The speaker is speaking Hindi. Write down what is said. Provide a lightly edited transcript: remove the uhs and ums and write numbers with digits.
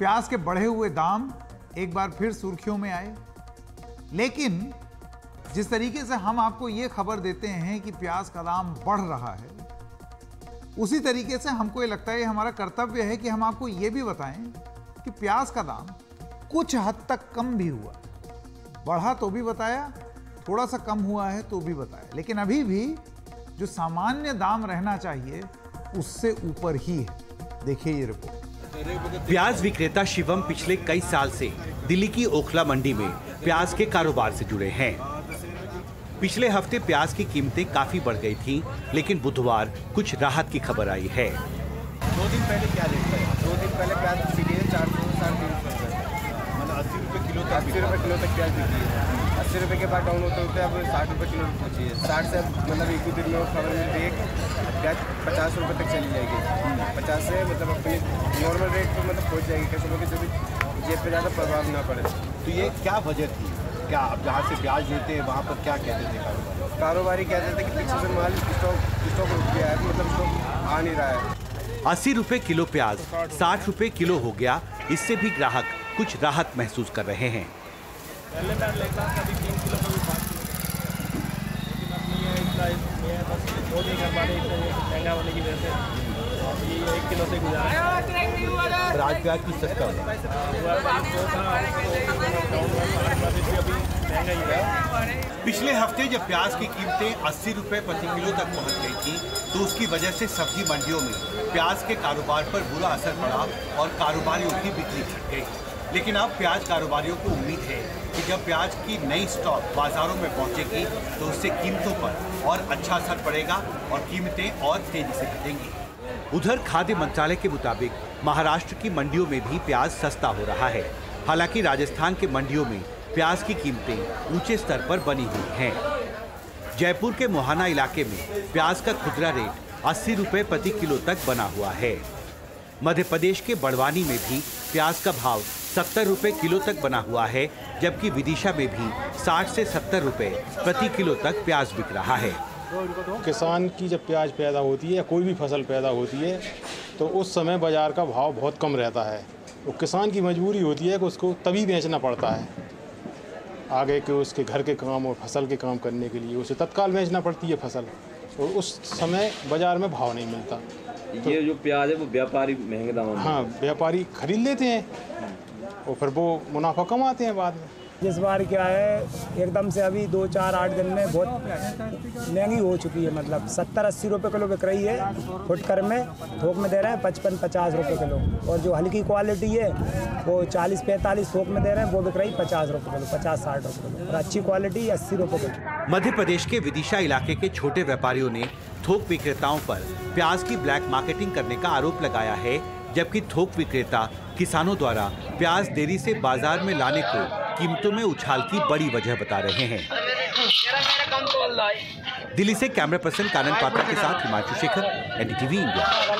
प्याज के बढ़े हुए दाम एक बार फिर सुर्खियों में आए। लेकिन जिस तरीके से हम आपको ये खबर देते हैं कि प्याज का दाम बढ़ रहा है, उसी तरीके से हमको ये लगता है, हमारा कर्तव्य है कि हम आपको ये भी बताएं कि प्याज का दाम कुछ हद तक कम भी हुआ। बढ़ा तो भी बताया, थोड़ा सा कम हुआ है तो भी बताया, लेकिन अभी भी जो सामान्य दाम रहना चाहिए उससे ऊपर ही है। देखिए ये रिपोर्ट। प्याज विक्रेता शिवम पिछले कई साल से दिल्ली की ओखला मंडी में प्याज के कारोबार से जुड़े हैं। पिछले हफ्ते प्याज की कीमतें काफी बढ़ गई थीं, लेकिन बुधवार कुछ राहत की खबर आई है। 2 दिन पहले क्या रेट था? 2 दिन पहले प्याज सीधे 400 350 मतलब 80 रुपये किलो तक, 80 रुपये किलो तक प्याज बिकी है। 80 रुपये के बाद डाउन होते होते अब 60 रुपये किलो पहुँची है। 60 से अब मतलब एक दिन में खबर मिलती है प्याज 50 रुपये तक चली जाएगी। 50 से मतलब अपनी नॉर्मल रेट पर मतलब पहुँच जाएगी, कस्टमर के जो भी जेब पे ज़्यादा प्रभाव ना पड़े। तो ये क्या वजह थी? क्या अब जहाँ से प्याज लेते हैं वहाँ पर क्या कहते थे कारोबारी कहते थे कि पीछे से माल स्टॉक रुक गया है, मतलब स्टॉक आ नहीं रहा है। 80 रुपए किलो प्याज 60 रुपए किलो हो गया। इससे भी ग्राहक कुछ राहत महसूस कर रहे हैं। पहले मैं लेता था कभी 3 किलो कभी 5 किलो, लेकिन अपनी ये मेरे पास वो नहीं कर पा रही महंगा होने की वजह से अभी 1 किलो से गुजारा। आज प्याज की सस्ता पिछले हफ्ते जब प्याज की कीमतें 80 रुपए प्रति किलो तक पहुंच गई थी, तो उसकी वजह से सब्जी मंडियों में प्याज के कारोबार पर बुरा असर पड़ा और कारोबारियों की बिक्री घट गई। लेकिन अब प्याज कारोबारियों को उम्मीद है कि जब प्याज की नई स्टॉक बाजारों में पहुंचेगी तो उससे कीमतों पर और अच्छा असर पड़ेगा और कीमतें और तेजी से घटेंगी। उधर खाद्य मंत्रालय के मुताबिक महाराष्ट्र की मंडियों में भी प्याज सस्ता हो रहा है। हालांकि राजस्थान के मंडियों में प्याज की कीमतें ऊंचे स्तर पर बनी हुई हैं। जयपुर के मोहाना इलाके में प्याज का खुदरा रेट 80 रुपए प्रति किलो तक बना हुआ है। मध्य प्रदेश के बड़वानी में भी प्याज का भाव 70 रुपए किलो तक बना हुआ है, जबकि विदिशा में भी 60 से 70 रुपए प्रति किलो तक प्याज बिक रहा है। किसान की जब प्याज पैदा होती है या कोई भी फसल पैदा होती है तो उस समय बाज़ार का भाव बहुत कम रहता है। तो किसान की मजबूरी होती है कि उसको तभी बेचना पड़ता है, आगे के उसके घर के काम और फसल के काम करने के लिए उसे तत्काल बेचना पड़ती है फसल, और उस समय बाज़ार में भाव नहीं मिलता। तो ये जो प्याज है वो व्यापारी महंगे दामों में, हाँ, व्यापारी खरीद लेते हैं और फिर वो मुनाफा कमाते हैं बाद में। इस बार क्या है, एकदम से अभी 2-4-8 दिन में बहुत महंगी हो चुकी है। मतलब 70-80 रुपये किलो बिक रही है फुटकर में, थोक में दे रहे हैं 55-50 रुपये किलो, और जो हल्की क्वालिटी है वो 40-45 थोक में दे रहे हैं, वो बिक रही 50 रुपये किलो, 50-60 रुपये किलो, और अच्छी क्वालिटी 80 रुपये किलो। मध्य प्रदेश के विदिशा इलाके के छोटे व्यापारियों ने थोक विक्रेताओं पर प्याज की ब्लैक मार्केटिंग करने का आरोप लगाया है, जबकि थोक विक्रेता किसानों द्वारा प्याज देरी से बाजार में लाने को कीमतों में उछाल की बड़ी वजह बता रहे हैं। दिल्ली से कैमरा पर्सन कानन पात्रा के साथ हिमांशु शेखर, NDTV इंडिया।